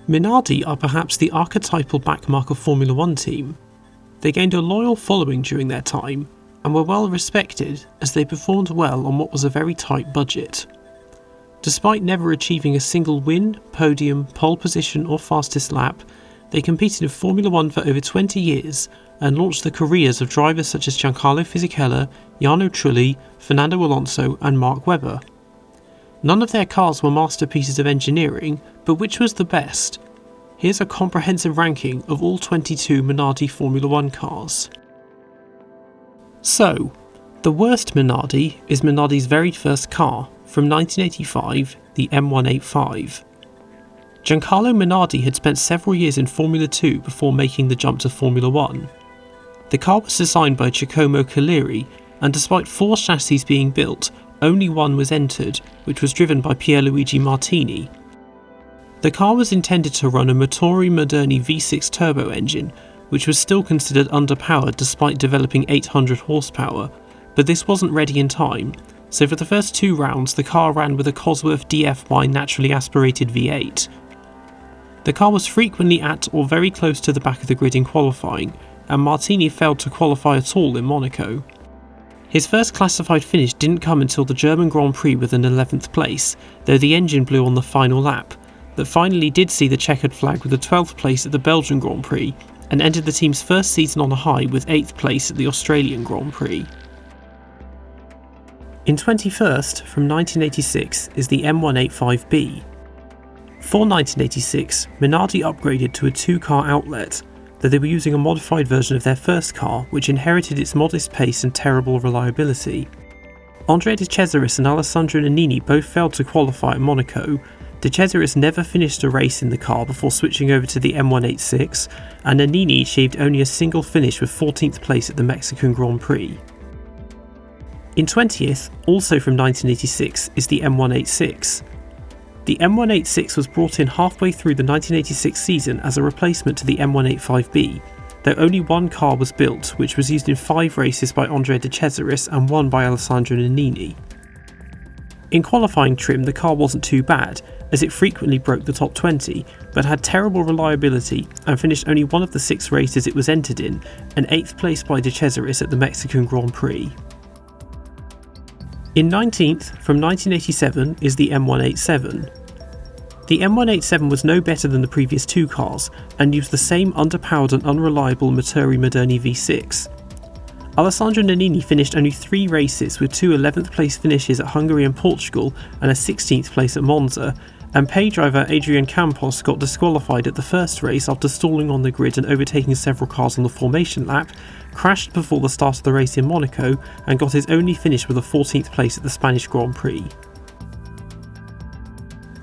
Minardi are perhaps the archetypal backmark of Formula One team. They gained a loyal following during their time, and were well respected as they performed well on what was a very tight budget. Despite never achieving a single win, podium, pole position or fastest lap, they competed in Formula One for over 20 years and launched the careers of drivers such as Giancarlo Fisichella, Jarno Trulli, Fernando Alonso and Mark Webber. None of their cars were masterpieces of engineering, but which was the best? Here's a comprehensive ranking of all 22 Minardi Formula One cars. So, the worst Minardi is Minardi's very first car, from 1985, the M185. Giancarlo Minardi had spent several years in Formula 2 before making the jump to Formula 1. The car was designed by Giacomo Caliri, and despite 4 chassis being built, only one was entered, which was driven by Pierluigi Martini. The car was intended to run a Motori Moderni V6 turbo engine, which was still considered underpowered despite developing 800 horsepower, but this wasn't ready in time, so for the first 2 rounds the car ran with a Cosworth DFY naturally aspirated V8. The car was frequently at or very close to the back of the grid in qualifying, and Martini failed to qualify at all in Monaco. His first classified finish didn't come until the German Grand Prix with an 11th place, though the engine blew on the final lap, but finally did see the checkered flag with a 12th place at the Belgian Grand Prix, and ended the team's first season on a high with 8th place at the Australian Grand Prix. In 21st, from 1986, is the M185B. For 1986, Minardi upgraded to a 2-car outlet, though they were using a modified version of their first car, which inherited its modest pace and terrible reliability. Andrea De Cesaris and Alessandro Nannini both failed to qualify at Monaco. De Cesaris never finished a race in the car before switching over to the M186, and Nannini achieved only a single finish with 14th place at the Mexican Grand Prix. In 20th, also from 1986, is the M186. The M186 was brought in halfway through the 1986 season as a replacement to the M185B, though only one car was built, which was used in 5 races by Andrea De Cesaris and 1 by Alessandro Nannini. In qualifying trim, the car wasn't too bad, as it frequently broke the top 20, but had terrible reliability and finished only one of the 6 races it was entered in, and 8th place by De Cesaris at the Mexican Grand Prix. In 19th, from 1987, is the M187. The M187 was no better than the previous 2 cars, and used the same underpowered and unreliable Motori Moderni V6. Alessandro Nannini finished only 3 races with 2 11th place finishes at Hungary and Portugal and a 16th place at Monza, and pay driver Adrian Campos got disqualified at the first race after stalling on the grid and overtaking several cars on the formation lap, crashed before the start of the race in Monaco, and got his only finish with a 14th place at the Spanish Grand Prix.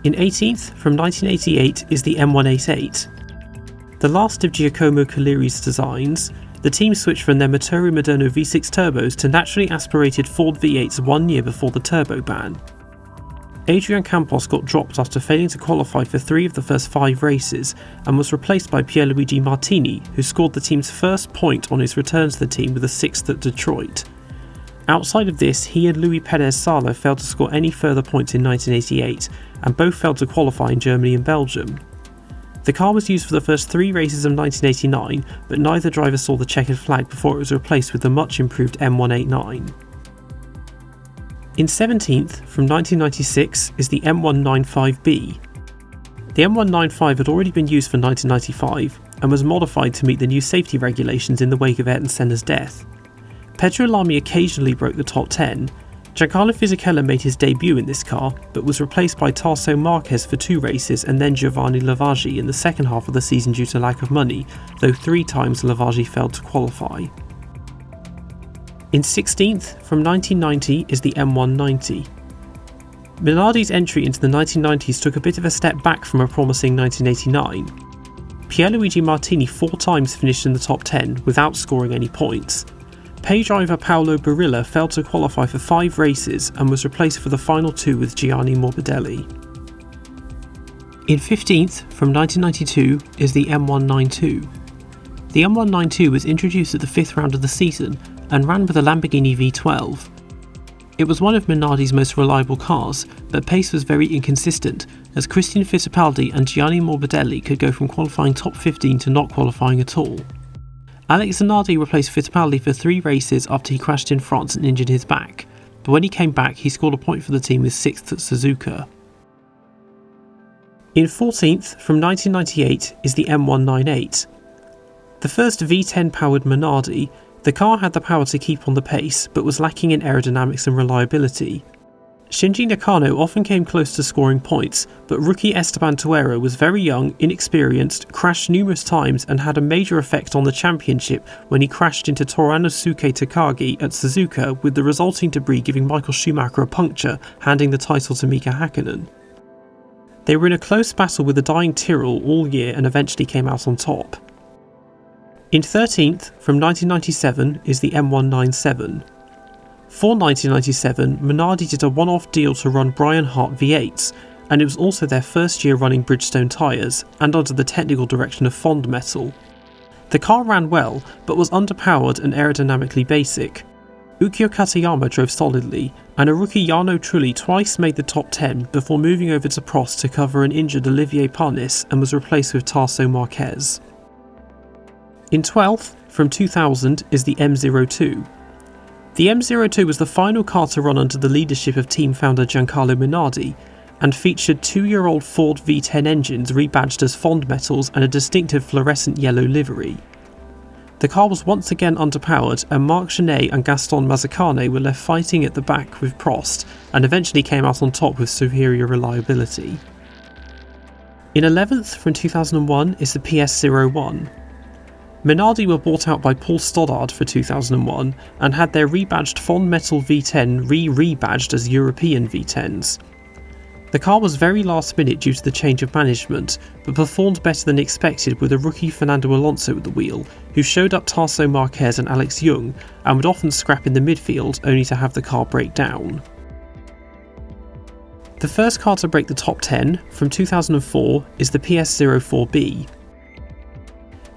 In 18th, from 1988, is the M188. The last of Giacomo Caliri's designs, the team switched from their Motori Moderno V6 turbos to naturally aspirated Ford V8s 1 year before the turbo ban. Adrian Campos got dropped after failing to qualify for 3 of the first 5 races, and was replaced by Pierluigi Martini, who scored the team's first point on his return to the team with a 6th at Detroit. Outside of this, he and Luis Perez Sala failed to score any further points in 1988, and both failed to qualify in Germany and Belgium. The car was used for the first 3 races of 1989, but neither driver saw the checkered flag before it was replaced with the much improved M189. In 17th, from 1996, is the M195B. The M195 had already been used for 1995, and was modified to meet the new safety regulations in the wake of Ayrton Senna's death. Pedro Lamy occasionally broke the top 10. Giancarlo Fisichella made his debut in this car, but was replaced by Tarso Marquez for 2 races and then Giovanni Lavaggi in the second half of the season due to lack of money, though 3 times Lavaggi failed to qualify. In 16th, from 1990, is the M190. Minardi's entry into the 1990s took a bit of a step back from a promising 1989. Pierluigi Martini 4 times finished in the top 10 without scoring any points. Pay driver Paolo Barilla failed to qualify for 5 races and was replaced for the final 2 with Gianni Morbidelli. In 15th, from 1992, is the M192. The M192 was introduced at the 5th round of the season and ran with a Lamborghini V12. It was one of Minardi's most reliable cars, but pace was very inconsistent, as Christian Fittipaldi and Gianni Morbidelli could go from qualifying top 15 to not qualifying at all. Alex Minardi replaced Fittipaldi for 3 races after he crashed in France and injured his back, but when he came back he scored a point for the team with 6th at Suzuka. In 14th from 1998 is the M198. The first V10 powered Minardi, the car had the power to keep on the pace, but was lacking in aerodynamics and reliability. Shinji Nakano often came close to scoring points, but rookie Esteban Tuero was very young, inexperienced, crashed numerous times and had a major effect on the championship when he crashed into Toranosuke Takagi at Suzuka, with the resulting debris giving Michael Schumacher a puncture, handing the title to Mika Hakkinen. They were in a close battle with the dying Tyrrell all year and eventually came out on top. In 13th, from 1997, is the M197. For 1997, Minardi did a one-off deal to run Brian Hart V8s, and it was also their first year running Bridgestone tyres, and under the technical direction of Fond Metal. The car ran well, but was underpowered and aerodynamically basic. Ukyo Katayama drove solidly, and a rookie Jarno Trulli twice made the top 10 before moving over to Prost to cover an injured Olivier Panis and was replaced with Tarso Marquez. In 12th, from 2000, is the M02. The M02 was the final car to run under the leadership of team founder Giancarlo Minardi, and featured 2-year-old Ford V10 engines rebadged as Fond Metals and a distinctive fluorescent yellow livery. The car was once again underpowered, and Marc Genet and Gaston Mazzacane were left fighting at the back with Prost, and eventually came out on top with superior reliability. In 11th, from 2001, is the PS01. Minardi were bought out by Paul Stoddard for 2001 and had their rebadged Fond Metal V10 rebadged as European V10s. The car was very last minute due to the change of management, but performed better than expected with a rookie Fernando Alonso at the wheel, who showed up Tarso Marquez and Alex Young and would often scrap in the midfield only to have the car break down. The first car to break the top 10 from 2004 is the PS04B.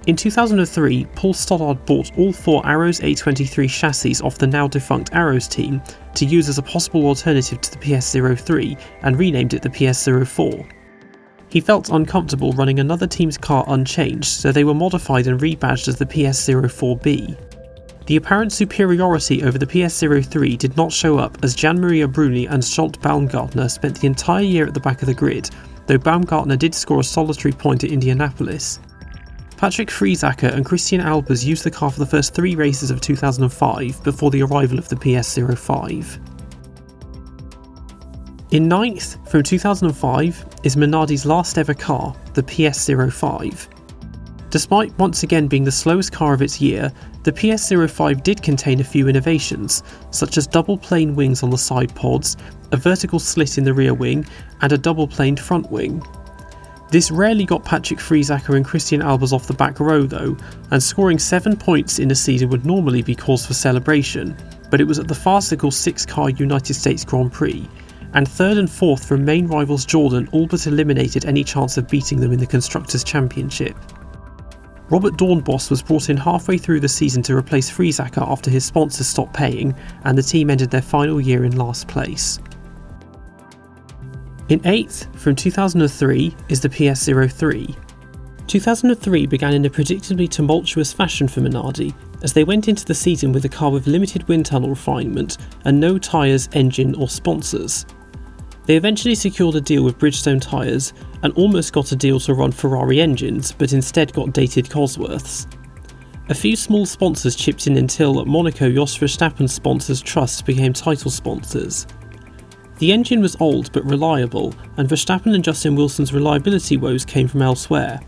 In 2003, Paul Stoddard bought all 4 Arrows A23 chassis off the now defunct Arrows team to use as a possible alternative to the PS03 and renamed it the PS04. He felt uncomfortable running another team's car unchanged, so they were modified and rebadged as the PS04B. The apparent superiority over the PS03 did not show up, as Jan-Maria Bruni and Scholt Baumgartner spent the entire year at the back of the grid, though Baumgartner did score a solitary point at Indianapolis. Patrick Friesacher and Christian Albers used the car for the first 3 races of 2005 before the arrival of the PS05. In 9th, from 2005, is Minardi's last ever car, the PS05. Despite once again being the slowest car of its year, the PS05 did contain a few innovations, such as double plane wings on the side pods, a vertical slit in the rear wing, and a double planed front wing. This rarely got Patrick Friesacher and Christian Albers off the back row though, and scoring 7 points in a season would normally be cause for celebration, but it was at the farcical 6-car United States Grand Prix, and 3rd and 4th from main rivals Jordan all but eliminated any chance of beating them in the Constructors' Championship. Robert Dornbos was brought in halfway through the season to replace Friesacher after his sponsors stopped paying, and the team ended their final year in last place. In 8th, from 2003, is the PS03. 2003 began in a predictably tumultuous fashion for Minardi, as they went into the season with a car with limited wind tunnel refinement and no tyres, engine or sponsors. They eventually secured a deal with Bridgestone tyres and almost got a deal to run Ferrari engines, but instead got dated Cosworths. A few small sponsors chipped in until at Monaco Jos Verstappen's sponsors Trust became title sponsors. The engine was old but reliable, and Verstappen and Justin Wilson's reliability woes came from elsewhere.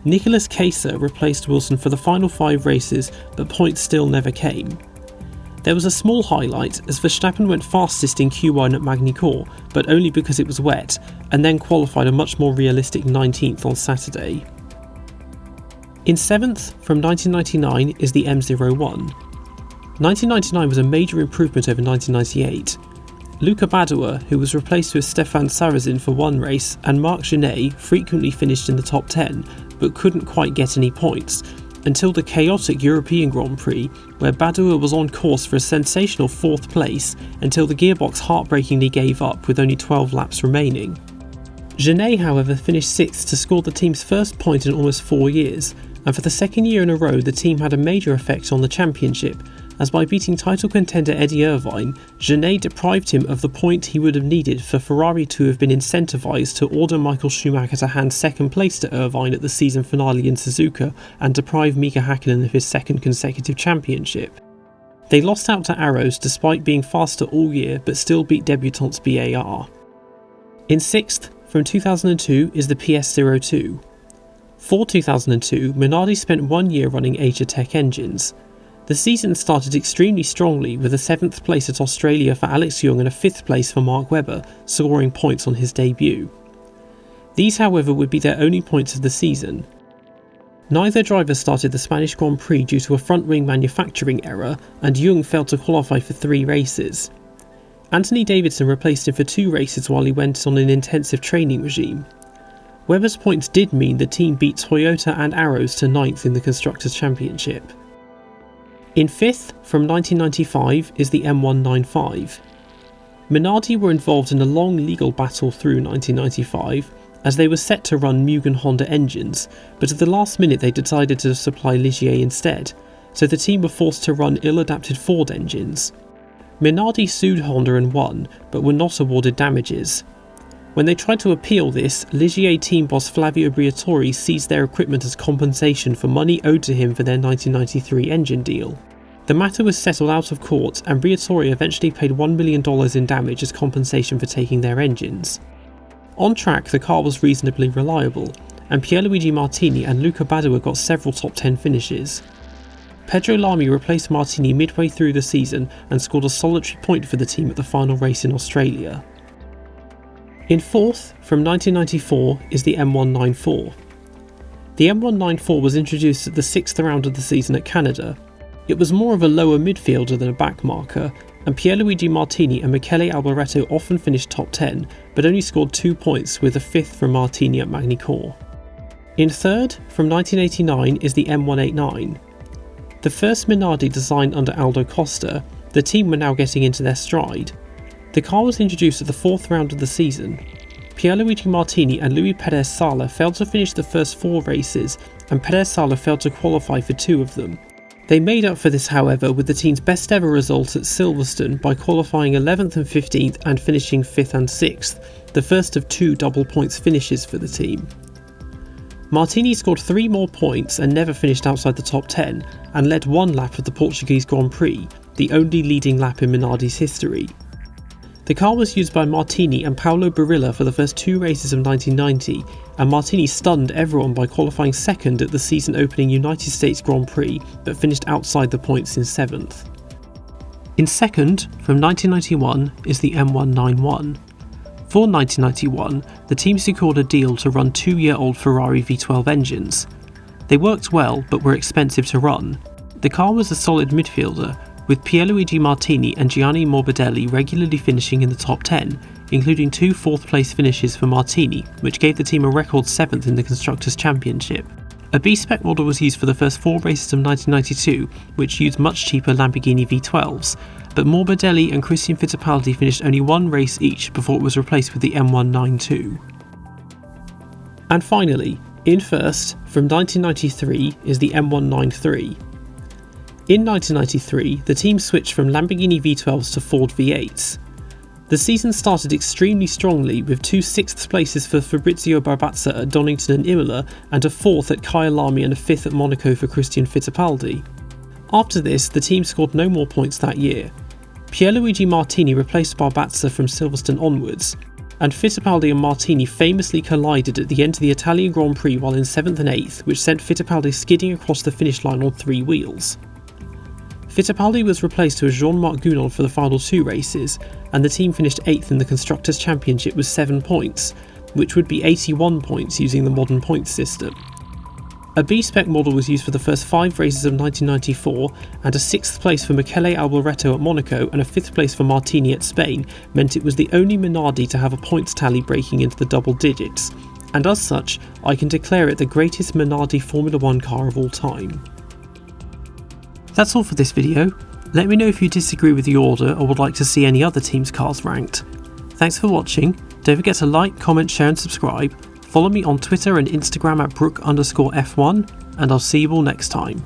Nicolas Kayser replaced Wilson for the final 5 races, but points still never came. There was a small highlight, as Verstappen went fastest in Q1 at Magny-Cours, but only because it was wet, and then qualified a much more realistic 19th on Saturday. In 7th, from 1999, is the M01. 1999 was a major improvement over 1998. Luca Badoer, who was replaced with Stefan Sarrazin for 1 race, and Marc Genet frequently finished in the top 10, but couldn't quite get any points, until the chaotic European Grand Prix, where Badoer was on course for a sensational 4th place until the gearbox heartbreakingly gave up with only 12 laps remaining. Genet, however, finished 6th to score the team's first point in almost 4 years, and for the second year in a row the team had a major effect on the championship, as by beating title contender Eddie Irvine, Genet deprived him of the point he would have needed for Ferrari to have been incentivised to order Michael Schumacher to hand second place to Irvine at the season finale in Suzuka and deprive Mika Häkkinen of his second consecutive championship. They lost out to Arrows despite being faster all year but still beat debutants BAR. In 6th, from 2002, is the PS02. For 2002, Minardi spent 1 year running Asia Tech engines. The season started extremely strongly with a 7th place at Australia for Alex Young and a 5th place for Mark Webber, scoring points on his debut. These, however, would be their only points of the season. Neither driver started the Spanish Grand Prix due to a front wing manufacturing error, and Young failed to qualify for 3 races. Anthony Davidson replaced him for 2 races while he went on an intensive training regime. Webber's points did mean the team beat Toyota and Arrows to 9th in the Constructors' Championship. In 5th, from 1995, is the M195. Minardi were involved in a long legal battle through 1995, as they were set to run Mugen Honda engines, but at the last minute they decided to supply Ligier instead, so the team were forced to run ill-adapted Ford engines. Minardi sued Honda and won, but were not awarded damages. When they tried to appeal this, Ligier team boss Flavio Briatore seized their equipment as compensation for money owed to him for their 1993 engine deal. The matter was settled out of court, and Briatore eventually paid $1 million in damage as compensation for taking their engines. On track, the car was reasonably reliable, and Pierluigi Martini and Luca Badoer got several top 10 finishes. Pedro Lamy replaced Martini midway through the season and scored a solitary point for the team at the final race in Australia. In 4th, from 1994, is the M194. The M194 was introduced at the 6th round of the season at Canada. It was more of a lower midfielder than a backmarker, and Pierluigi Martini and Michele Alboreto often finished top 10, but only scored 2 points, with a 5th from Martini at Magny-Cours. In 3rd, from 1989, is the M189. The first Minardi designed under Aldo Costa, the team were now getting into their stride. The car was introduced at the 4th round of the season. Pierluigi Martini and Luis Perez Sala failed to finish the first 4 races, and Perez Sala failed to qualify for 2 of them. They made up for this, however, with the team's best ever result at Silverstone by qualifying 11th and 15th and finishing 5th and 6th, the first of 2 double points finishes for the team. Martini scored 3 more points and never finished outside the top 10, and led 1 lap of the Portuguese Grand Prix, the only leading lap in Minardi's history. The car was used by Martini and Paolo Barilla for the first 2 races of 1990, and Martini stunned everyone by qualifying 2nd at the season-opening United States Grand Prix, but finished outside the points in 7th. In 2nd, from 1991, is the M191. For 1991, the team secured a deal to run 2-year-old Ferrari V12 engines. They worked well, but were expensive to run. The car was a solid midfielder, with Pierluigi Martini and Gianni Morbidelli regularly finishing in the top 10, including 2 4th-place finishes for Martini, which gave the team a record 7th in the Constructors' Championship. A B-spec model was used for the first 4 races of 1992, which used much cheaper Lamborghini V12s, but Morbidelli and Christian Fittipaldi finished only 1 race each before it was replaced with the M192. And finally, in 1st, from 1993, is the M193. In 1993, the team switched from Lamborghini V12s to Ford V8s. The season started extremely strongly, with 2 6th places for Fabrizio Barbazza at Donington and Imola, and a 4th at Kyalami and a 5th at Monaco for Christian Fittipaldi. After this, the team scored no more points that year. Pierluigi Martini replaced Barbazza from Silverstone onwards, and Fittipaldi and Martini famously collided at the end of the Italian Grand Prix while in 7th and 8th, which sent Fittipaldi skidding across the finish line on 3 wheels. Fittipaldi was replaced with Jean-Marc Gounon for the final 2 races, and the team finished 8th in the Constructors' Championship with 7 points, which would be 81 points using the modern points system. A B-spec model was used for the first 5 races of 1994, and a 6th place for Michele Alboreto at Monaco and a 5th place for Martini at Spain meant it was the only Minardi to have a points tally breaking into the double digits. and as such, I can declare it the greatest Minardi Formula 1 car of all time. That's all for this video. Let me know if you disagree with the order or would like to see any other teams' cars ranked. Thanks for watching. Don't forget to like, comment, share and subscribe. Follow me on Twitter and Instagram at Brook_F1, and I'll see you all next time.